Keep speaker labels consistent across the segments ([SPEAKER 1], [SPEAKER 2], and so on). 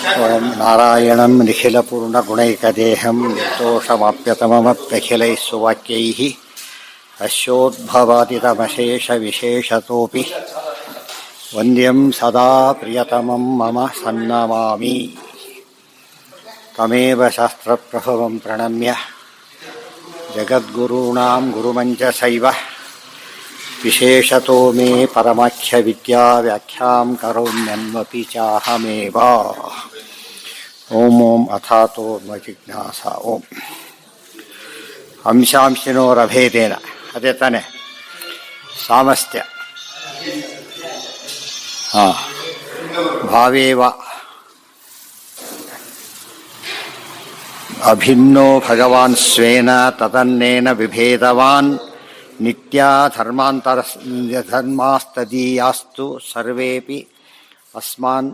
[SPEAKER 1] ಓಂ ನಾರಾಯಣಂ ನಿಖಿಲಪೂರ್ಣಗುಣೈಕದೇಹಂ ನಿರ್ದೋಷಮಾಪ್ಯತಮಮಪ್ಯಖಿಲೈಃ ಸುವಾಕ್ಯೈಃ ಅಶ್ಯೋದ್ಭವಾದಿತಮಶೇಷವಿಶೇಷತೋಪಿ ವಂದ್ಯಂ ಸದಾ ಪ್ರಿಯತಮಂ ಮಮ ಸನ್ನಮಾಮಿ. ತಮೇವ ಶಾಸ್ತ್ರಪ್ರಭವಂ ಪ್ರಣಮ್ಯ ಜಗದ್ಗುರುಣಾಂ ಗುರುಮಂಚಸೈವ ವಿಶೇಷತೋ ಮೇ ಪರಮಾಖ್ಯ ವಿದ್ಯಾ ವ್ಯಾಖ್ಯಾಂ ಕರೋಮ್ಯನ್ವಪಿ ಚಾಹಮೇವ. ಓಂ ಓಂ ಅಥಾತೋ ಜಿಜ್ಞಾಸ. ಓಂ ಅಂಶಾಂಶಿನೋರಭೇದೇನ, ಅದೇ ತಾನೆ ಸಾಮಸ್ತ್ಯ. ಭಾವೇವ ಅಭಿನ್ನೋ ಭಗವಾನ್ ಸ್ವೇನ ತದನ್ನೇನ ವಿಭೇದವಾನ್ ನಿತ್ಯಾ ಧರ್ಮಾಸ್ತದೀಯಾಸ್ತು ಸರ್ವೇಪಿ ಅಸ್ಮಾನ್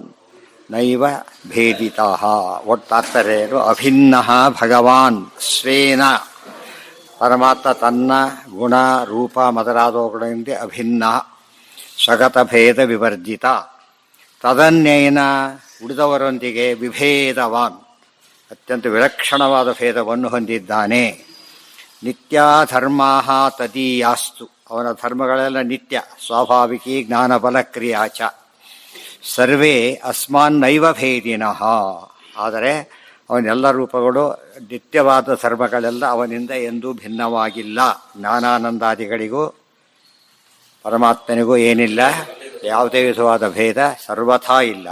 [SPEAKER 1] ನೈವ ಭೇದಿತಾಃ. ಒಟ್ಟಾರ್ಥರೇನು? ಅಭಿನ್ನಃ ಭಗವಾನ್ ಸ್ವೇನ, ಪರಮಾತ್ಮ ತನ್ನ ಗುಣ ರೂಪ ಮೊದಲಾದವುಗಳಿಂದ ಅಭಿನ್ನ, ಸ್ವಗತ ಭೇದ ವಿವರ್ಜಿತ. ತದನ್ನೇನ, ಉಳಿದವರೊಂದಿಗೆ ವಿಭೇದವಾನ್, ಅತ್ಯಂತ ವಿಲಕ್ಷಣವಾದ ಭೇದವನ್ನು ಹೊಂದಿದ್ದಾನೆ. ನಿತ್ಯ ಧರ್ಮಾ ತದೀಯಾಸ್ತು, ಅವನ ಧರ್ಮಗಳೆಲ್ಲ ನಿತ್ಯ, ಸ್ವಾಭಾವಿಕಿ ಜ್ಞಾನಬಲ ಕ್ರಿಯಾಚ. ಸರ್ವೇ ಅಸ್ಮಾನ್ ನೈವ ಭೇದಿನಃ, ಆದರೆ ಅವನೆಲ್ಲ ರೂಪಗಳು ನಿತ್ಯವಾದ ಧರ್ಮಗಳೆಲ್ಲ ಅವನಿಂದ ಎಂದೂ ಭಿನ್ನವಾಗಿಲ್ಲ. ಜ್ಞಾನಾನಂದಾದಿಗಳಿಗೂ ಪರಮಾತ್ಮನಿಗೂ ಏನಿಲ್ಲ, ಯಾವುದೇ ವಿಧವಾದ ಭೇದ ಸರ್ವಥಾ ಇಲ್ಲ.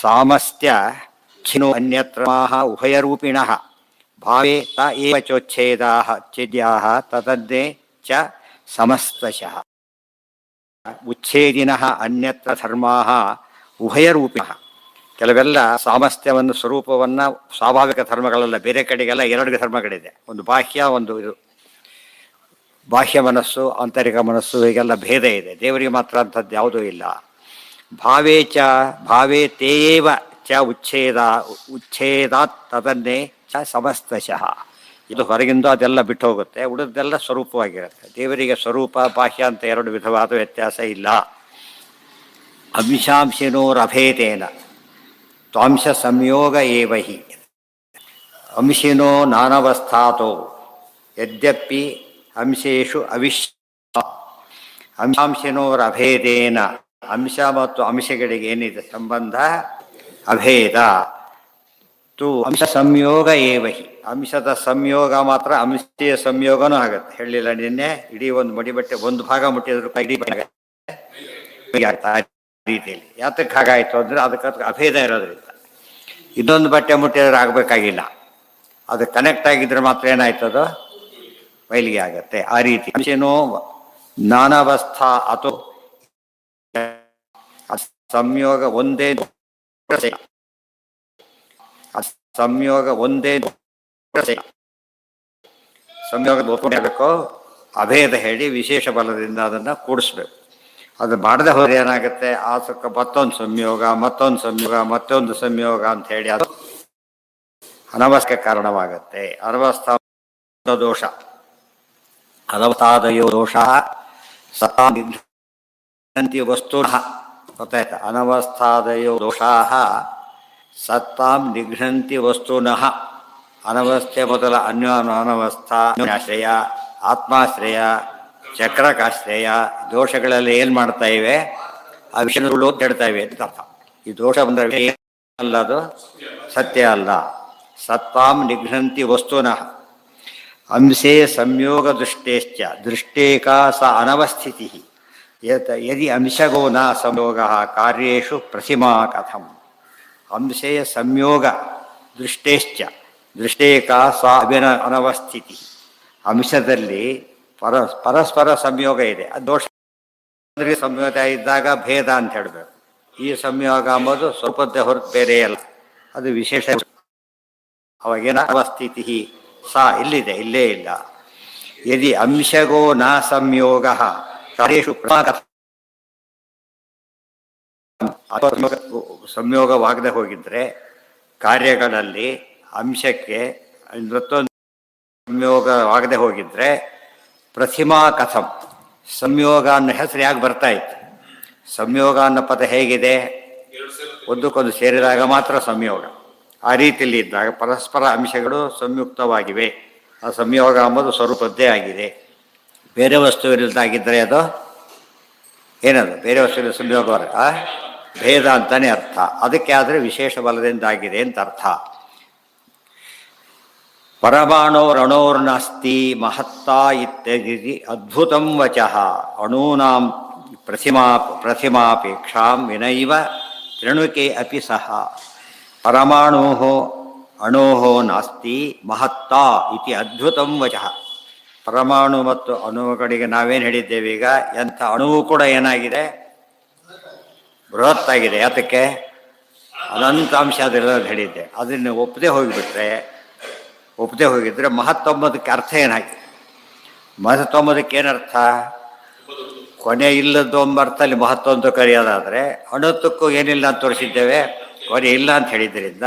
[SPEAKER 1] ಸಾಮಸ್ತ್ಯ ಖಿನೋ ಅನ್ಯತ್ರ ಉಭಯರೂಪಿಣಃ ಭಾವೇ ತ ಏವ ಚೋಚ್ಛೇದಾಃ ಛೇದ್ಯಾಃ ತದನ್ನೇ ಚ ಸಮಸ್ತಶಃ. ಉಚ್ಛೇದಿನಃ ಅನ್ಯತ್ರ ಧರ್ಮಾಃ ಉಭಯರೂಪಿಣಃ. ಕೆಲವೆಲ್ಲ ಸಾಮಸ್ತ್ಯವನ್ನು, ಸ್ವರೂಪವನ್ನು, ಸ್ವಾಭಾವಿಕ ಧರ್ಮಗಳೆಲ್ಲ ಬೇರೆ ಕಡೆಗೆಲ್ಲ ಎರಡು ಧರ್ಮಗಳಿದೆ. ಒಂದು ಬಾಹ್ಯ, ಒಂದು ಇದು ಬಾಹ್ಯ ಮನಸ್ಸು, ಆಂತರಿಕ ಮನಸ್ಸು, ಹೀಗೆಲ್ಲ ಭೇದ ಇದೆ. ದೇವರಿಗೆ ಮಾತ್ರ ಅಂಥದ್ದು ಯಾವುದೂ ಇಲ್ಲ. ಭಾವೇ ತೇವ ಚ ಉಚ್ಛೇದಾತ್ ತದನ್ನೇ ಚ ಸಮಸ್ತಶಃ. ಇದು ಹೊರಗಿಂದ ಅದೆಲ್ಲ ಬಿಟ್ಟು ಹೋಗುತ್ತೆ, ಉಳಿದೆಲ್ಲ ಸ್ವರೂಪವಾಗಿರುತ್ತೆ. ದೇವರಿಗೆ ಸ್ವರೂಪ ಬಾಹ್ಯ ಅಂತ ಎರಡು ವಿಧವಾದ ವ್ಯತ್ಯಾಸ ಇಲ್ಲ. ಅಂಶಾಂಶಿನೋರಭೇದೇನ ತ್ವಾಂಶ ಸಂಯೋಗ ಏವ ಹಿ ಅಂಶಿನೋ ನಾನವಸ್ಥಾತೋ ಯದ್ಯಪಿ ಅಂಶೇಷು ಅಂಶಾಂಶಿನೋರಭೇದೇನ, ಅಂಶ ಮತ್ತು ಅಂಶಗಳಿಗೆ ಏನಿದೆ ಸಂಬಂಧ, ಅಭೇದ. ತು ಅಂಶ ಸಂಯೋಗ ಏವ ಹಿ, ಅಂಶದ ಸಂಯೋಗ ಮಾತ್ರ, ಅಂಶೀಯ ಸಂಯೋಗನೂ ಆಗುತ್ತೆ. ಹೇಳಿಲ್ಲ ನಿನ್ನೆ, ಇಡೀ ಒಂದು ಮಡಿ ಬಟ್ಟೆ ಒಂದು ಭಾಗ ಮುಟ್ಟಿದ್ರು ಇಡೀ ರೀತಿಯಲ್ಲಿ. ಯಾತಕ್ಕೆ ಹಾಗಾಯಿತು ಅಂದರೆ ಅದಕ್ಕೆ ಅಭೇದ ಇರೋದ್ರಿಂದ. ಇನ್ನೊಂದು ಬಟ್ಟೆ ಮುಟ್ಟಿದ್ರೆ ಆಗಬೇಕಾಗಿಲ್ಲ, ಅದು ಕನೆಕ್ಟ್ ಆಗಿದ್ರೆ ಮಾತ್ರ ಏನಾಯ್ತದೋ ಮೈಲಿಗೆ ಆಗತ್ತೆ. ಆ ರೀತಿ ಅಂಶನೋ ನಾನಾವಸ್ಥಾ ಅಥೋ ಸಂಯೋಗ ಒಂದೇ, ಸಂಯೋಗ ಒಂದೇ, ಸಂಯೋಗದ ಒಪ್ಪಿಗೆ ಅಭೇದ ಹೇಳಿ ವಿಶೇಷ ಬಲದಿಂದ ಅದನ್ನು ಕೂಡಿಸ್ಬೇಕು. ಅದು ಮಾಡದೆ ಹೋದ್ರೆ ಏನಾಗುತ್ತೆ, ಆಸಕ್ಕ ಮತ್ತೊಂದು ಸಂಯೋಗ, ಮತ್ತೊಂದು ಸಂಯೋಗ, ಮತ್ತೊಂದು ಸಂಯೋಗ ಅಂತ ಹೇಳಿ ಅದು ಅನವಸ್ಥೆ ಕಾರಣವಾಗುತ್ತೆ. ಅನವಸ್ಥಾ ದೋಷ, ಅನವಸ್ಥಾದಯೋ ದೋಷ ಸತ್ತಿ ವಸ್ತು. ಗೊತ್ತಾಯ್ತಾ? ಅನವಸ್ಥಾದಯೋ ದೋಷಾ ಸತ್ತಾಂ ನಿಘ್ನಂತಿ ವಸ್ತುನಃ. ಅನವಸ್ಥೆ ಮೊದಲ ಅನವಸ್ಥಾ, ಆಶ್ರಯ, ಆತ್ಮಾಶ್ರಯ, ಚಕ್ರಕಾಶ್ರಯ, ದೋಷಗಳೆಲ್ಲ ಏನು ಮಾಡ್ತಾ ಇವೆ, ಆ ವಿಷಯಗಳು ಅಂತ ಹೇಳ್ತಾ ಇವೆ ಅಂತ ಅರ್ಥ. ಈ ದೋಷ ಬಂದರೆ ಅಲ್ಲ, ಅದು ಸತ್ಯ ಅಲ್ಲ. ಸತ್ತಾಂ ನಿಘ್ನಂತಿ ವಸ್ತುನಃ ಅಂಶೇ ಸಂಯೋಗ ದೃಷ್ಟೇಶ್ಚ ದೃಷ್ಟೇಕಾ ಸ ಅನವಸ್ಥಿತಿ. ಯದಿ ಅಂಶಗೋ ನ ಸಂಯೋಗ ಕಾರ್ಯೇಷು ಪ್ರತಿಮಾ ಕಥಂ. ಅಂಶೇ ಸಂಯೋಗ ದೃಷ್ಟೇಶ್ಚ ದೃಷ್ಟೇಕಾ ಸ ಅನವಸ್ಥಿತಿ. ಅಂಶದಲ್ಲಿ ಪರಸ್ಪರ ಸಂಯೋಗ ಇದೆ, ಅದು ದೋಷ. ಸಂಯೋಗ ಇದ್ದಾಗ ಭೇದ ಅಂತ ಹೇಳಬೇಕು. ಈ ಸಂಯೋಗ ಅಂಬೋದು ಸ್ವಲ್ಪದ್ದೇ ಹೊರತು ಬೇರೆ ಅಲ್ಲ, ಅದು ವಿಶೇಷ. ಅವಾಗೇನ ಅವಸ್ಥಿತಿ ಸಾ ಇಲ್ಲಿದೆ, ಇಲ್ಲೇ ಇಲ್ಲ. ಯದಿ ಅಂಶಗೋ ನ ಸಂಯೋಗ ಕಾರ್ಯೇಷು ಸಂಯೋಗವಾಗದೆ ಹೋಗಿದ್ರೆ ಕಾರ್ಯಗಳಲ್ಲಿ ಅಂಶಕ್ಕೆ ಮತ್ತೊಂದು ಸಂಯೋಗವಾಗದೆ ಹೋಗಿದ್ರೆ ಪ್ರತಿಮಾ ಕಥಂ, ಸಂಯೋಗ ಅನ್ನೋ ಹೆಸರು ಯಾಕೆ ಬರ್ತಾ ಇತ್ತು? ಸಂಯೋಗ ಅನ್ನೋ ಪದ ಹೇಗಿದೆ? ಒಂದಕ್ಕೊಂದು ಸೇರಿದಾಗ ಮಾತ್ರ ಸಂಯೋಗ. ಆ ರೀತಿಯಲ್ಲಿ ಇದ್ದಾಗ ಪರಸ್ಪರ ಅಂಶಗಳು ಸಂಯುಕ್ತವಾಗಿವೆ. ಆ ಸಂಯೋಗ ಎಂಬುದು ಸ್ವರೂಪದ್ದೇ ಆಗಿದೆ. ಬೇರೆ ವಸ್ತುವಿನದ್ದಾಗಿದ್ದರೆ ಅದು ಏನದು? ಬೇರೆ ವಸ್ತುವಿನ ಸಂಯೋಗ ಭೇದ ಅಂತಲೇ ಅರ್ಥ. ಅದಕ್ಕೆ ಆದರೆ ವಿಶೇಷ ಬಲದಿಂದಾಗಿದೆ ಅಂತ ಅರ್ಥ. ಪರಮಾಣೋರಣೋರ್ನಾಸ್ತಿ ಮಹತ್ತಾ ಇತ್ಯದಿ ಅದ್ಭುತಂ ವಚಃ ಅಣೂನಾಂ ಪ್ರತಿಮಾಪೇಕ್ಷಾಂ ವಿನೈವ ತ್ರಿಣುಕೆ ಅಪಿ ಸಹ. ಪರಮಾಣೋ ಅಣೋ ನಾಸ್ತಿ ಮಹತ್ತಾ ಇತಿ ಅದ್ಭುತಂ ವಚಃ. ಪರಮಾಣು ಮತ್ತು ಅಣುಗಳಿಗೆ ನಾವೇನು ಹೇಳಿದ್ದೇವೆ ಈಗ? ಎಂಥ ಅಣುವು ಕೂಡ ಏನಾಗಿದೆ? ಬೃಹತ್ತಾಗಿದೆ. ಯಾತಕ್ಕೆ? ಅನಂತ ಅಂಶ ಅದೆಲ್ಲ ಹೇಳಿದ್ದೆ. ಅದನ್ನು ಒಪ್ಪದೆ ಹೋಗಿದ್ರೆ ಮಹತ್ತೊಂಬದಕ್ಕೆ ಅರ್ಥ ಏನಾಗಿದೆ? ಮಹತ್ತೊಂಬದಕ್ಕೆ ಏನರ್ಥ? ಕೊನೆ ಇಲ್ಲದ್ದು ಎಂಬರ್ಥ ಅಲ್ಲಿ ಮಹತ್ವ ಅಂತ ಕರೆಯೋದಾದರೆ, ಅಣುತ್ತಕ್ಕೂ ಏನಿಲ್ಲ ಅಂತ ತೋರಿಸಿದ್ದೇವೆ, ಕೊನೆ ಇಲ್ಲ ಅಂತ ಹೇಳಿದ್ದರಿಂದ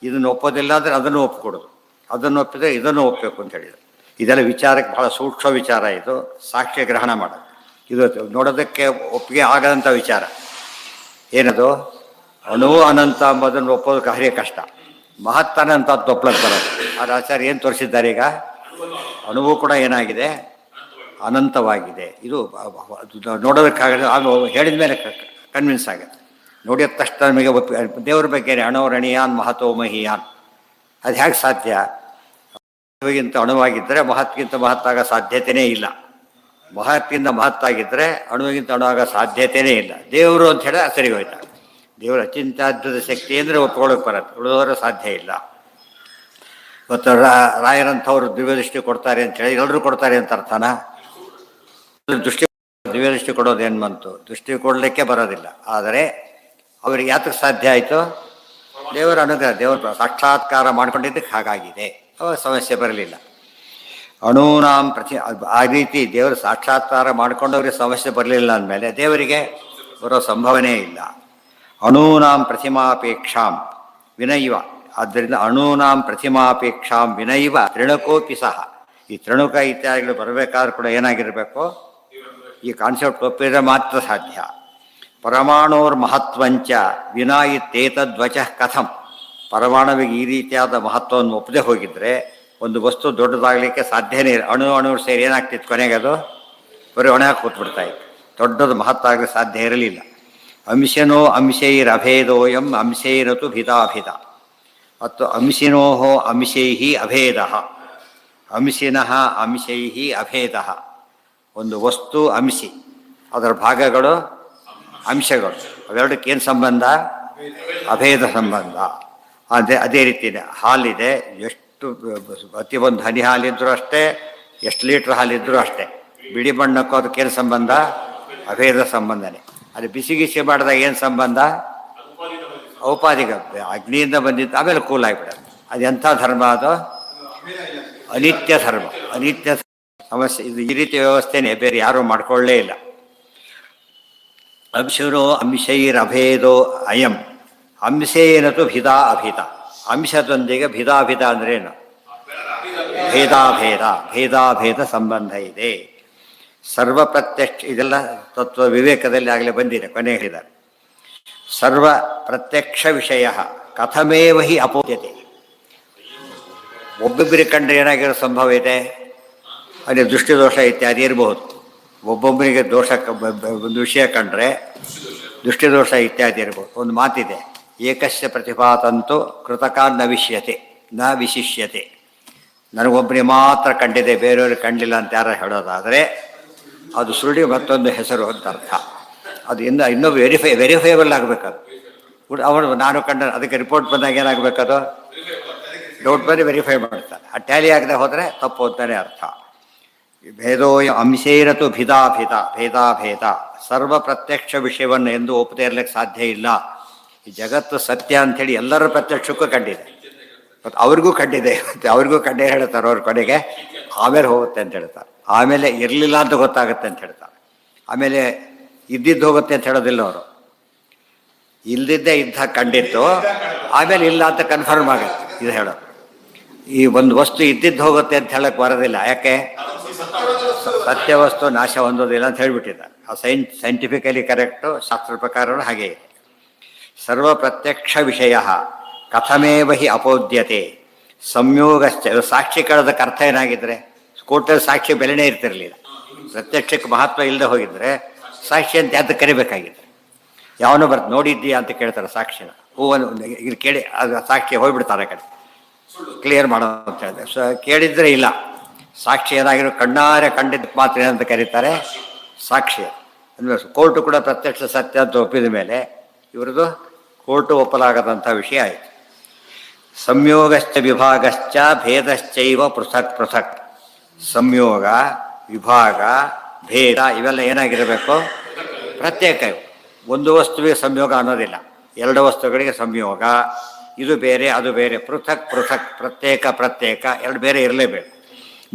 [SPEAKER 1] ಇದನ್ನು ಒಪ್ಪೋದಿಲ್ಲ ಅಂದರೆ ಅದನ್ನು ಒಪ್ಪಿಕೊಡೋದು, ಅದನ್ನು ಒಪ್ಪಿದ್ರೆ ಇದನ್ನು ಒಪ್ಪಬೇಕು ಅಂತ ಹೇಳಿದರು. ಇದೆಲ್ಲ ವಿಚಾರಕ್ಕೆ ಬಹಳ ಸೂಕ್ಷ್ಮ ವಿಚಾರ. ಇದು ಸಾಕ್ಷ್ಯ ಗ್ರಹಣ ಮಾಡೋದು. ಇದು ನೋಡೋದಕ್ಕೆ ಒಪ್ಪಿಗೆ ಆಗದಂಥ ವಿಚಾರ. ಏನದು? ಅಣು ಅನಂತ ಎಂಬುದನ್ನು ಒಪ್ಪೋದು ಕಾರ್ಯ ಕಷ್ಟ. ಮಹತ್ ಅನಂತ ಅಂತ ಒಪ್ಲಕ್ಕೆ ಬರೋದು. ಆದರೆ ಆಚಾರ್ಯ ಏನು ತೋರಿಸಿದ್ದಾರೆ ಈಗ? ಅಣುವು ಕೂಡ ಏನಾಗಿದೆ? ಅನಂತವಾಗಿದೆ. ಇದು ನೋಡೋದಕ್ಕಾಗದೆ ಆಗ ಹೇಳಿದ ಮೇಲೆ ಕನ್ವಿನ್ಸ್ ಆಗುತ್ತೆ. ನೋಡಿದ ತಕ್ಷಣ ನಮಗೆ ದೇವ್ರ ಬಗ್ಗೆ ಅಣೋರಣೀಯಾನ್ ಮಹತೋ ಮಹಿಯಾನ್. ಅದು ಹೇಗೆ ಸಾಧ್ಯ? ಅಣುವಿಗಿಂತ ಅಣುವಾಗಿದ್ದರೆ ಮಹತ್ಗಿಂತ ಮಹತ್ತಾಗೋ ಸಾಧ್ಯತೆಯೇ ಇಲ್ಲ. ಮಹತ್ಗಿಂತ ಮಹತ್ತಾಗಿದ್ದರೆ ಅಣುವಿಗಿಂತ ಅಣುವಾಗ ಸಾಧ್ಯತೆಯೇ ಇಲ್ಲ. ದೇವರು ಅಂತ ಹೇಳಿ ಸರಿ ಹೋಯ್ತಾರೆ. ದೇವರ ಅಚಿಂತ್ಯಾದ್ಭುತ ಶಕ್ತಿ ಅಂದರೆ ಒಪ್ಕೊಳ್ಳೋಕೆ ಬರುತ್ತೆ, ಉಳಿದವರು ಸಾಧ್ಯ ಇಲ್ಲ. ಇವತ್ತು ರಾಯರಂಥವ್ರು ದಿವ್ಯದೃಷ್ಟಿ ಕೊಡ್ತಾರೆ ಅಂತ ಹೇಳಿ ಎಲ್ಲರೂ ಕೊಡ್ತಾರೆ ಅಂತ ಅರ್ಥನಾ? ದಿವ್ಯದೃಷ್ಟಿ ಕೊಡೋದೇನು ಬಂತು? ದೃಷ್ಟಿ ಕೊಡಲಿಕ್ಕೆ ಬರೋದಿಲ್ಲ. ಆದರೆ ಅವರಿಗೆ ಯಾತಕ್ಕೆ ಸಾಧ್ಯ ಆಯಿತು? ದೇವರ ಅನುಗ್ರಹ, ದೇವರ ಸಾಕ್ಷಾತ್ಕಾರ ಮಾಡ್ಕೊಂಡಿದ್ದಕ್ಕೆ ಹಾಗಾಗಿದೆ. ಅವಾಗ ಸಮಸ್ಯೆ ಬರಲಿಲ್ಲ. ಅಣೂನಾಂ ಆ ರೀತಿ ದೇವರ ಸಾಕ್ಷಾತ್ಕಾರ ಮಾಡ್ಕೊಂಡವ್ರಿಗೆ ಸಮಸ್ಯೆ ಬರಲಿಲ್ಲ ಅಂದಮೇಲೆ ದೇವರಿಗೆ ಬರೋ ಸಂಭವನೇ ಇಲ್ಲ. ಅಣೂನಾಂ ಪ್ರತಿಮಾಪೇಕ್ಷಾಂ ವಿನೈವ. ಆದ್ದರಿಂದ ಅಣೂನಾಂ ಪ್ರತಿಮಾಪೇಕ್ಷಾಂ ವಿನೈವ ತ್ರಿಣಕೋಪಿ ಸಹ. ಈ ತ್ರಿಣುಕ ಇತ್ಯಾದಿಗಳು ಬರಬೇಕಾದ್ರೂ ಕೂಡ ಏನಾಗಿರಬೇಕು? ಈ ಕಾನ್ಸೆಪ್ಟ್ ಒಪ್ಪಿದ್ರೆ ಮಾತ್ರ ಸಾಧ್ಯ. ಪರಮಾಣೋರ್ ಮಹತ್ವಂಚ ವಿನಾ ಇತ್ತೇತದ್ವಚಃ ಕಥಂ. ಪರಮಾಣುವಿಗೆ ಈ ರೀತಿಯಾದ ಮಹತ್ವವನ್ನು ಒಪ್ಪದೆ ಹೋಗಿದ್ರೆ ಒಂದು ವಸ್ತು ದೊಡ್ಡದಾಗಲಿಕ್ಕೆ ಸಾಧ್ಯನೇ ಇಲ್ಲ. ಅಣು ಸೇರಿ ಏನಾಗ್ತಿತ್ತು? ಕೊನೆಗೆ ಅದು ಬರೀ ಒಣ ಕೂತ್ಬಿಡ್ತಾ ಇತ್ತು. ದೊಡ್ಡದು ಮಹತ್ತಾಗಲಿಕ್ಕೆ ಸಾಧ್ಯ ಇರಲಿಲ್ಲ. ಅಂಶನೋ ಅಂಶೈರಭೇದೋಯಂ ಅಂಶೈರತು ಭಿದಾಭಿದ. ಮತ್ತು ಅಂಶಿನೋ ಅಂಶೈ ಅಭೇದ. ಅಂಶಿನಃ ಅಂಶೈ ಅಭೇದ. ಒಂದು ವಸ್ತು ಅಂಶಿ, ಅದರ ಭಾಗಗಳು ಅಂಶಗಳು. ಅವೆರಡಕ್ಕೆ ಏನು ಸಂಬಂಧ? ಅಭೇದ ಸಂಬಂಧ. ಅದೇ ರೀತಿಯೇ ಹಾಲಿದೆ. ಎಷ್ಟು ಅತಿ ಒಂದು ಹನಿ ಹಾಲಿದ್ರೂ ಅಷ್ಟೇ, ಎಷ್ಟು ಲೀಟ್ರ್ ಹಾಲಿದ್ರೂ ಅಷ್ಟೇ. ಬಿಳಿ ಬಣ್ಣಕ್ಕೂ ಅದಕ್ಕೇನು ಸಂಬಂಧ? ಅಭೇದ ಸಂಬಂಧನೇ. ಅದು ಬಿಸಿ ಮಾಡಿದಾಗ ಏನು ಸಂಬಂಧ? ಔಪಾಧಿಕ. ಅಗ್ನಿಯಿಂದ ಬಂದಿದ್ದು ಆಮೇಲೆ ಕೂಲ್ ಆಗಿಬಿಡೋದು. ಅದು ಎಂಥ ಧರ್ಮ? ಅದು ಅನಿತ್ಯ ಧರ್ಮ. ಅನಿತ್ಯ ಸಮಸ್ಯೆ ಇದು. ಈ ರೀತಿಯ ವ್ಯವಸ್ಥೆನೇ ಬೇರೆ ಯಾರೂ ಮಾಡ್ಕೊಳ್ಳೇ ಇಲ್ಲ. ಅಂಶರೋ ಅಂಶೈರಭೇದೋ ಅಯಂ ಅಂಶೇನತು ಭಿದಾ ಅಭಿದ. ಅಂಶದೊಂದಿಗೆ ಭಿದಾಭಿದ ಅಂದ್ರೇನು? ಭೇದಾಭೇದ ಸಂಬಂಧ ಇದೆ. ಸರ್ವ ಪ್ರತ್ಯಕ್ಷ. ಇದೆಲ್ಲ ತತ್ವ ವಿವೇಕದಲ್ಲಿ ಆಗಲೇ ಬಂದಿದೆ. ಕೊನೆ ಹೇಳಿದ್ದಾರೆ ಸರ್ವ ಪ್ರತ್ಯಕ್ಷ ವಿಷಯ ಕಥಮೇವ ಹಿ ಅಪೋದ್ಯತೆ. ಒಬ್ಬೊಬ್ಬರಿಗೆ ಕಂಡ್ರೆ ಏನಾಗಿರೋ ಸಂಭವ ಇದೆ? ಅಲ್ಲಿ ದೃಷ್ಟಿದೋಷ ಇತ್ಯಾದಿ ಇರಬಹುದು. ಒಬ್ಬೊಬ್ಬರಿಗೆ ದೋಷ, ಒಂದು ವಿಷಯ ಕಂಡ್ರೆ ದೃಷ್ಟಿದೋಷ ಇತ್ಯಾದಿ ಇರ್ಬೋದು. ಒಂದು ಮಾತಿದೆ, ಏಕಸ್ಯ ಪ್ರತಿಭಾತಂತೂ ಕೃತಕಾನ್ ನ ವಿಶಿಷ್ಯತೆ. ನನಗೊಬ್ಬರಿಗೆ ಮಾತ್ರ ಕಂಡಿದೆ, ಬೇರೆಯವ್ರಿಗೆ ಕಂಡಿಲ್ಲ ಅಂತ ಯಾರು ಹೇಳೋದಾದರೆ ಅದು ಸುಳ್ಳಿ ಮತ್ತೊಂದು ಹೆಸರು ಅಂತ ಅರ್ಥ. ಅದು ಇನ್ನೂ ವೆರಿಫೈಬಲ್ ಆಗಬೇಕದು. ಅವನು ನಾನು ಕಂಡ ಅದಕ್ಕೆ ರಿಪೋರ್ಟ್ ಬಂದಾಗ ಏನಾಗಬೇಕದು? ಡೌಟ್ ಬಂದು ವೆರಿಫೈ ಮಾಡ್ತಾರೆ. ಆ ಟ್ಯಾಲಿ ಆಗದೆ ಹೋದರೆ ತಪ್ಪು ಅಂತಾನೆ ಅರ್ಥ. ಭೇದೋ ಅಂಶೇರತು ಭೇದಾಭೇದ. ಸರ್ವ ಪ್ರತ್ಯಕ್ಷ ವಿಷಯವನ್ನು ಎಂದು ಒಪ್ಪದೇ ಇರಲಿಕ್ಕೆ ಸಾಧ್ಯ ಇಲ್ಲ. ಈ ಜಗತ್ತು ಸತ್ಯ ಅಂಥೇಳಿ ಎಲ್ಲರ ಪ್ರತ್ಯಕ್ಷಕ್ಕೂ ಕಂಡಿದೆ, ಮತ್ತು ಅವ್ರಿಗೂ ಕಂಡಿದೆ. ಅವ್ರಿಗೂ ಕಂಡೇ ಹೇಳ್ತಾರೆ ಅವ್ರ ಕೊನೆಗೆ. ಆಮೇಲೆ ಹೋಗುತ್ತೆ ಅಂತ ಹೇಳ್ತಾರೆ. ಆಮೇಲೆ ಇರಲಿಲ್ಲ ಅಂತ ಗೊತ್ತಾಗುತ್ತೆ ಅಂತ ಹೇಳ್ತಾರೆ. ಆಮೇಲೆ ಇದ್ದಿದ್ದು ಹೋಗುತ್ತೆ ಅಂತ ಹೇಳೋದಿಲ್ಲ ಅವರು. ಇಲ್ದಿದ್ದೇ ಇದ್ದ ಕಂಡಿತ್ತು, ಆಮೇಲೆ ಇಲ್ಲ ಅಂತ ಕನ್ಫರ್ಮ್ ಆಗುತ್ತೆ ಇದು ಹೇಳೋದು. ಈ ಒಂದು ವಸ್ತು ಇದ್ದಿದ್ದು ಹೋಗುತ್ತೆ ಅಂತ ಹೇಳಕ್ಕೆ ಬರೋದಿಲ್ಲ. ಯಾಕೆ? ಸತ್ಯ ವಸ್ತು ನಾಶ ಹೊಂದೋದಿಲ್ಲ ಅಂತ ಹೇಳಿಬಿಟ್ಟಿದ್ದಾರೆ. ಆ ಸೈಂಟಿಫಿಕಲಿ ಕರೆಕ್ಟು, ಶಾಸ್ತ್ರ ಪ್ರಕಾರವೂ ಹಾಗೆ ಇದೆ. ಸರ್ವ ಪ್ರತ್ಯಕ್ಷ ವಿಷಯ ಕಥಮೇವ ಹಿ ಅಪೋದ್ಯತೆ ಸಂಯೋಗಶ್ಚ. ಸಾಕ್ಷಿ ಕಳೆದಕ್ಕೆ ಅರ್ಥ ಏನಾಗಿದ್ರೆ ಕೋರ್ಟಲ್ಲಿ ಸಾಕ್ಷಿ ಬೆಲೆನೇ ಇರ್ತಿರಲಿಲ್ಲ. ಪ್ರತ್ಯಕ್ಷಕ್ಕೆ ಮಹತ್ವ ಇಲ್ಲದೆ ಹೋಗಿದ್ರೆ ಸಾಕ್ಷಿ ಅಂತ ಯಾವ್ದು ಕರಿಬೇಕಾಗಿತ್ತು. ಯಾವನೋ ಬರ್ತು ನೋಡಿದ್ದೀಯಾ ಅಂತ ಕೇಳ್ತಾರೆ ಸಾಕ್ಷಿನ. ಹೂವನ್ನು ಇದು ಕೇಳಿ ಅದು ಸಾಕ್ಷಿ ಹೋಗ್ಬಿಡ್ತಾರೆ ಕಡೆ ಕ್ಲಿಯರ್ ಮಾಡೋ ಅಂತ ಹೇಳಿದ್ರೆ ಕೇಳಿದ್ರೆ ಇಲ್ಲ. ಸಾಕ್ಷಿ ಏನಾಗಿರೋ ಕಣ್ಣಾರೆ ಕಂಡಿದ್ದ ಮಾತ್ರ ಏನಂತ ಕರೀತಾರೆ ಸಾಕ್ಷಿ. ಅಂದರೆ ಕೋರ್ಟು ಕೂಡ ಪ್ರತ್ಯಕ್ಷ ಸತ್ಯ ಅಂತ ಒಪ್ಪಿದ ಮೇಲೆ ಇವ್ರದ್ದು ಕೋರ್ಟು ಒಪ್ಪಲಾಗದಂಥ ವಿಷಯ ಆಯಿತು. ಸಂಯೋಗಶ್ಚ ವಿಭಾಗಶ್ಚ ಭೇದಶ್ಚೈವ ಪೃಥಕ್ ಪೃಥಕ್. ಸಂಯೋಗ ವಿಭಾಗ ಭೇದ ಇವೆಲ್ಲ ಏನಾಗಿರಬೇಕು ಪ್ರತ್ಯೇಕ. ಒಂದು ವಸ್ತುವಿಗೆ ಸಂಯೋಗ ಅನ್ನೋದಿಲ್ಲ, ಎರಡು ವಸ್ತುಗಳಿಗೆ ಸಂಯೋಗ. ಇದು ಬೇರೆ ಅದು ಬೇರೆ, ಪೃಥಕ್ ಪೃಥಕ್, ಪ್ರತ್ಯೇಕ ಪ್ರತ್ಯೇಕ, ಎರಡು ಬೇರೆ ಇರಲೇಬೇಕು.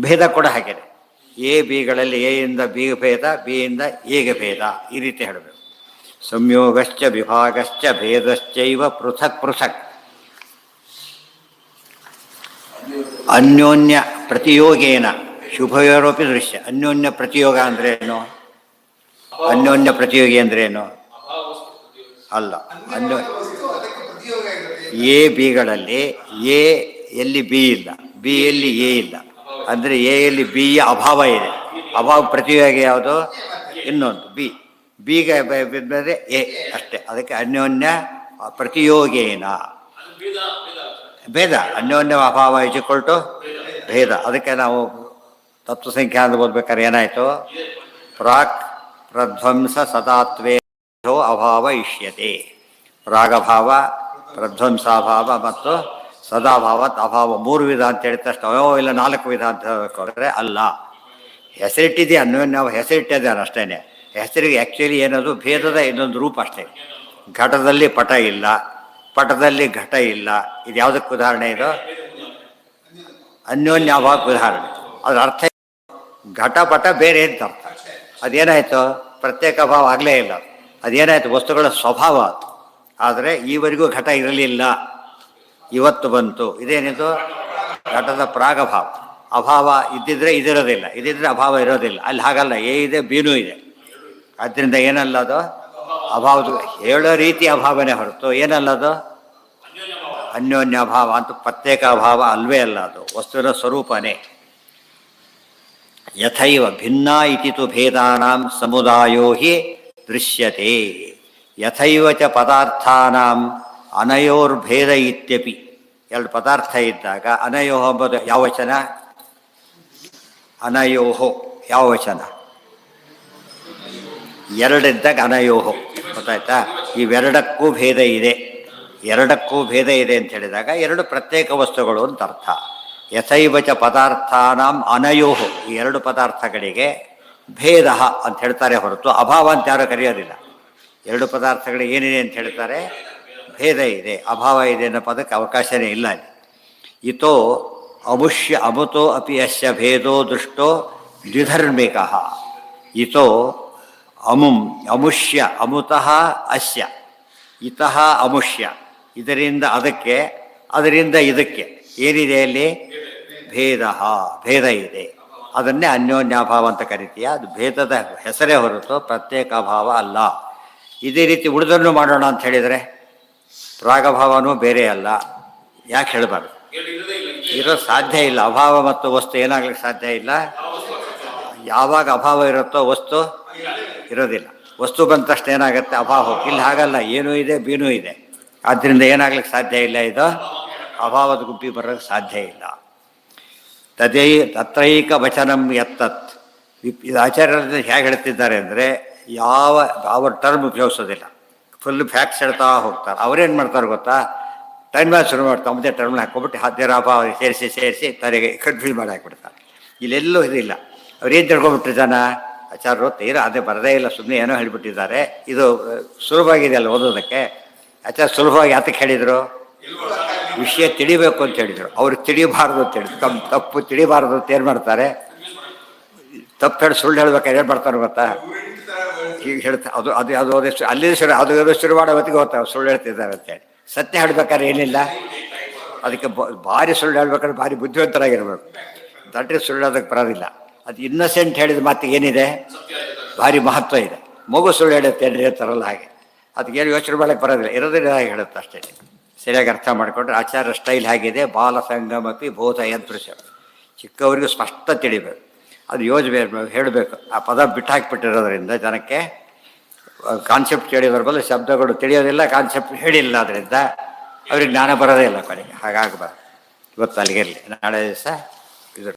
[SPEAKER 1] ಭೇದ ಕೂಡ ಹಾಗೇನೆ. ಎ ಬಿಗಳಲ್ಲಿ ಎ ಇಂದ ಬಿ ಭೇದ, ಬಿ ಇಂದ ಎಗೆ ಭೇದ, ಈ ರೀತಿ ಹೇಳಬೇಕು. ಸಂಯೋಗಶ್ಚ ವಿಭಾಗಶ್ಚ ಭೇದಶ್ಚೈವ ಪೃಥಕ್ ಪೃಥಕ್. ಅನ್ಯೋನ್ಯ ಪ್ರತಿಯೋಗೇನ ಶುಭಯೋರಪಿ ದೃಶ್ಯ. ಅನ್ಯೋನ್ಯ ಪ್ರತಿಯೋಗ ಅಂದ್ರೇನು? ಅನ್ಯೋನ್ಯ ಪ್ರತಿಯೋಗಿ ಅಂದ್ರೇನು? ಅಲ್ಲ, ಎ ಬಿಗಳಲ್ಲಿ ಎ ಎಲ್ಲಿ ಬಿ ಇಲ್ಲ, ಬಿ ಯಲ್ಲಿ ಎ ಇಲ್ಲ, ಅಂದರೆ ಎ ಯಲ್ಲಿ ಬಿ ಯ ಅಭಾವ ಇದೆ. ಅಭಾವ ಪ್ರತಿಯೋಗಿ ಯಾವುದು? ಇನ್ನೊಂದು ಬಿ. ಬಿಗೆ ಬಿದ್ದರೆ ಎ ಅಷ್ಟೇ. ಅದಕ್ಕೆ ಅನ್ಯೋನ್ಯ ಪ್ರತಿಯೋಗೇನ ಭೇದ. ಅನ್ಯೋನ್ಯ ಅಭಾವ ಇಜಿಕೊಳ್ಟು ಭೇದ. ಅದಕ್ಕೆ ನಾವು ತತ್ವ ಸಂಖ್ಯಾ ಅಂತ ಓದ್ಬೇಕಾದ್ರೆ ಏನಾಯಿತು? ಪ್ರಾಕ್ ಪ್ರಧ್ವಂಸ ಸದಾತ್ವೇಧೋ ಅಭಾವ ಇಷ್ಯತೆ. ಪ್ರಾಗಭಾವ, ಪ್ರಧ್ವಂಸಾಭಾವ ಮತ್ತು ಸದಾಭಾವತ್ ಅಭಾವ ಮೂರು ವಿಧ ಅಂತ ಹೇಳಿದ ತಕ್ಷಣ ಇಲ್ಲ 4 ವಿಧ ಅಂತ ಹೇಳ್ಕೊಂಡ್ರೆ ಅಲ್ಲ. ಹೆಸರಿಟ್ಟಿದೆ ಅನ್ಯೋನ್ಯ ಹೆಸರಿಟ್ಟಿದ್ದಾನೆ ಅಷ್ಟೇ. ಹೆಸರಿಗೆ ಆ್ಯಕ್ಚುಲಿ ಏನದು ಭೇದದ ಇನ್ನೊಂದು ರೂಪ ಅಷ್ಟೇ. ಘಟದಲ್ಲಿ ಪಟ ಇಲ್ಲ, ಪಟದಲ್ಲಿ ಘಟ ಇಲ್ಲ. ಇದು ಯಾವುದಕ್ಕೆ ಉದಾಹರಣೆ? ಇದು ಅನ್ಯೋನ್ಯ ಅಭಾವಕ್ಕೆ ಉದಾಹರಣೆ. ಅದ್ರ ಅರ್ಥ ಘಟಪಟ ಬೇರೆ ಅಂತ ಅರ್ಥ. ಅದೇನಾಯಿತು? ಪ್ರತ್ಯೇಕ ಭಾವ ಆಗಲೇ ಇಲ್ಲ. ಅದೇನಾಯಿತು? ವಸ್ತುಗಳ ಸ್ವಭಾವ. ಆದರೆ ಈವರೆಗೂ ಘಟ ಇರಲಿಲ್ಲ, ಇವತ್ತು ಬಂತು. ಇದೇನಿದು? ಘಟದ ಪ್ರಾಗಭಾವ. ಅಭಾವ ಇದ್ದಿದ್ರೆ ಇದಿರೋದಿಲ್ಲ, ಇದಿದ್ರೆ ಅಭಾವ ಇರೋದಿಲ್ಲ. ಅಲ್ಲಿ ಹಾಗಲ್ಲ, ಎ ಇದೆ ಬಿನೂ ಇದೆ. ಆದ್ದರಿಂದ ಏನಲ್ಲ ಅದು ಅಭಾವದ ಹೇಳೋ ರೀತಿ ಅಭಾವನೆ ಹೊರತು ಏನಲ್ಲ ಅದು ಅನ್ಯೋನ್ಯ ಅಭಾವ ಅಂತ ಪ್ರತ್ಯೇಕ ಅಭಾವ ಅಲ್ವೇ ಅಲ್ಲ. ಅದು ವಸ್ತುವಿನ ಸ್ವರೂಪನೇ. ಯಥೈವ ಭಿನ್ನ ಇತಿ ತು ಭೇದಾನಾಂ ಸಮುದಾಯೋ ಹಿ ದೃಶ್ಯತೆ. ಯಥೈವ ಚ ಪದಾರ್ಥಾನಾಂ ಅನಯೋರ್ಭೇದ ಇತ್ಯಪಿ. ಎರಡು ಪದಾರ್ಥ ಇದ್ದಾಗ ಅನಯೋಹ ಎಂಬುದು ಯಾವ ವಚನ? ಅನಯೋಹೋ ಯಾವ ವಚನ? ಎರಡಿದ್ದಾಗ ಅನಯೋಹೋ. ಗೊತ್ತಾಯ್ತಾ? ಇವೆರಡಕ್ಕೂ ಭೇದ ಇದೆ. ಎರಡಕ್ಕೂ ಭೇದ ಇದೆ ಅಂತ ಹೇಳಿದಾಗ ಎರಡು ಪ್ರತ್ಯೇಕ ವಸ್ತುಗಳು ಅಂತ ಅರ್ಥ. ಯಥೈವ ಚ ಪದಾರ್ಥಾನಾಂ ಅನಯೋಹೋ, ಈ ಎರಡು ಪದಾರ್ಥಗಳಿಗೆ ಭೇದ ಅಂತ ಹೇಳ್ತಾರೆ ಹೊರತು ಅಭಾವ ಅಂತ ಯಾರು ಕರೆಯೋದಿಲ್ಲ. ಎರಡು ಪದಾರ್ಥಗಳಿಗೆ ಏನಿದೆ ಅಂತ ಹೇಳ್ತಾರೆ? ಭೇದ ಇದೆ, ಅಭಾವ ಇದೆ ಅನ್ನೋ ಪದಕ್ಕೆ ಅವಕಾಶನೇ ಇಲ್ಲ. ಇತೋ ಅಮುಷ್ಯ ಅಮುತೋ ಅಪಿ ಅಸ್ಯ ಭೇದೋ ದೃಷ್ಟೋ ದ್ವಿಧರ್ಮಿಕ. ಇತೋ ಅಮುಂ ಅಮುಷ್ಯ ಅಮುತಃ ಅಸ್ಯ, ಇತಃ ಅಮುಷ್ಯ, ಇದರಿಂದ ಅದಕ್ಕೆ, ಅದರಿಂದ ಇದಕ್ಕೆ ಏನಿದೆ ಅಲ್ಲಿ? ಭೇದ, ಭೇದ ಇದೆ. ಅದನ್ನೇ ಅನ್ಯೋನ್ಯಾಭಾವ ಅಂತ ಕರಿತೀಯ. ಅದು ಭೇದದ ಹೆಸರೇ ಹೊರತು ಪ್ರತ್ಯೇಕ ಅಭಾವ ಅಲ್ಲ. ಇದೇ ರೀತಿ ಉಳಿದನ್ನು ಮಾಡೋಣ ಅಂತ ಹೇಳಿದರೆ ಪ್ರಾಗಭಾವನೂ ಬೇರೆ ಅಲ್ಲ. ಯಾಕೆ ಹೇಳಬಾರ್ದು? ಇರೋ ಸಾಧ್ಯ ಇಲ್ಲ. ಅಭಾವ ಮತ್ತು ವಸ್ತು ಏನಾಗ್ಲಿಕ್ಕೆ ಸಾಧ್ಯ ಇಲ್ಲ. ಯಾವಾಗ ಅಭಾವ ಇರುತ್ತೋ ವಸ್ತು ಇರೋದಿಲ್ಲ. ವಸ್ತು ಬಂದ ತಕ್ಷಣ ಏನಾಗುತ್ತೆ? ಅಭಾವ. ಇಲ್ಲಿ ಹಾಗಲ್ಲ, ಏನೂ ಇದೆ ಬಿನೂ ಇದೆ. ಆದ್ದರಿಂದ ಏನಾಗ್ಲಿಕ್ಕೆ ಸಾಧ್ಯ ಇಲ್ಲ. ಇದು ಅಭಾವದ ಗುಂಪಿ ಬರೋಕ್ಕೆ ಸಾಧ್ಯ ಇಲ್ಲ. ತತ್ರೈಕ ವಚನಂ ಯತ್ತತ್. ಇದು ಆಚಾರ್ಯರು ಹೇಗೆ ಹೇಳ್ತಿದ್ದಾರೆ ಅಂದರೆ ಯಾವ ಟರ್ಮ್ ಉಪಯೋಗಿಸೋದಿಲ್ಲ, ಫುಲ್ ಫ್ಯಾಕ್ಟ್ಸ್ ಹೇಳ್ತಾ ಹೋಗ್ತಾರೆ. ಅವ್ರೇನು ಮಾಡ್ತಾರೆ ಗೊತ್ತಾ? ಟೈಮ್ ಮ್ಯಾಚ್ ಶುರು ಮಾಡ್ತಾರೆ. ಮತ್ತೆ ಟರ್ಮ್ನ ಹಾಕ್ಕೊಬಿಟ್ಟು ಹತ್ತಿರ ಅಭಾವ ಸೇರಿಸಿ ತಲೆಗೆ ಕನ್ಫ್ಯೂಸ್ ಮಾಡಿ ಹಾಕ್ಬಿಡ್ತಾರೆ. ಇಲ್ಲೆಲ್ಲೂ ಇದಿಲ್ಲ. ಅವ್ರೇನು ತಿಳ್ಕೊಬಿಟ್ರು ಜನ? ಆಚಾರ್ಯರು ತೀರ ಅದೇ ಬರದೇ ಇಲ್ಲ, ಸುಮ್ಮನೆ ಏನೋ ಹೇಳಿಬಿಟ್ಟಿದ್ದಾರೆ. ಇದು ಸುಲಭವಾಗಿದೆ ಅಲ್ಲ ಓದೋದಕ್ಕೆ. ಆಚಾರ್ಯ ಸುಲಭವಾಗಿ ಯಾತಕ್ಕೆ ಹೇಳಿದರು? ವಿಷಯ ತಿಳಿಬೇಕು ಅಂತ ಹೇಳಿದರು. ಅವ್ರಿಗೆ ತಿಳಿಬಾರ್ದು ಅಂತ ಹೇಳಿದ್ರು. ತಪ್ಪು ತಿಳಿಬಾರ್ದು ಅಂತ ಏನು ಮಾಡ್ತಾರೆ? ತಪ್ಪು ಹೇಳಿ ಸುಳ್ಳು ಹೇಳ್ಬೇಕಾದ್ರೆ ಏನು ಮಾಡ್ತಾರೆ ಗೊತ್ತಾ? ಈಗ ಹೇಳ್ತಾರೆ ಅದು ಅಲ್ಲಿ ಶುರು ಅದು ಶುರು ಮಾಡೋ ಹೊತ್ತಿಗೆ ಹೋಗ್ತಾರೆ ಸುಳ್ಳು ಹೇಳ್ತಿದ್ದಾರೆ ಅಂತೇಳಿ. ಸತ್ಯ ಹೇಳ್ಬೇಕಾದ್ರೆ ಏನಿಲ್ಲ. ಅದಕ್ಕೆ ಭಾರಿ ಸುಳ್ಳು ಹೇಳ್ಬೇಕಾದ್ರೆ ಭಾರಿ ಬುದ್ಧಿವಂತರಾಗಿರ್ಬೇಕು. ದಟ್ರೆ ಸುಳ್ಳು ಅದಕ್ಕೆ ಬರೋದಿಲ್ಲ. ಅದು ಇನ್ನಸೆಂಟ್ ಹೇಳಿದ ಮಾತಿಗೆ ಏನಿದೆ? ಭಾರಿ ಮಹತ್ವ ಇದೆ. ಮಗು ಸುಳ್ಳು ಹೇಳುತ್ತೆ ಹೇಳ್ತಾರಲ್ಲ ಹಾಗೆ. ಅದಕ್ಕೇನು ಯೋಚನೆ ಮಾಡೋಕ್ಕೆ ಬರೋದಿಲ್ಲ, ಇರೋದಿಲ್ಲ ಹೇಳುತ್ತೆ ಅಷ್ಟೇ. ಸರಿಯಾಗಿ ಅರ್ಥ ಮಾಡಿಕೊಂಡ್ರೆ ಆಚಾರ್ಯ ಸ್ಟೈಲ್ ಹೇಗಿದೆ, ಬಾಲ ಸಂಗಮಪಿ ಬೋಧ ಯಂತ್ರಿಸ, ಚಿಕ್ಕವರಿಗೂ ಸ್ಪಷ್ಟ ತಿಳಿಬೇಕು, ಅದು ಯೋಜಬೇಕು, ಹೇಳಬೇಕು. ಆ ಪದ ಬಿಟ್ಟು ಹಾಕಿಬಿಟ್ಟಿರೋದ್ರಿಂದ ಜನಕ್ಕೆ ಕಾನ್ಸೆಪ್ಟ್ ಹೇಳಿದ್ರ ಬದಲು ಶಬ್ದಗಳು ತಿಳಿಯೋದಿಲ್ಲ, ಕಾನ್ಸೆಪ್ಟ್ ಹೇಳಿಲ್ಲ, ಅದರಿಂದ ಅವ್ರಿಗೆ ಜ್ಞಾನ ಬರೋದೇ ಇಲ್ಲ ಕೊನೆಗೆ. ಹಾಗಾಗಬಾರ್ದು. ಇವತ್ತು ಅಲ್ಲಿಗಿರಲಿ, ನಾಳೆ ದಿವಸ ಇದು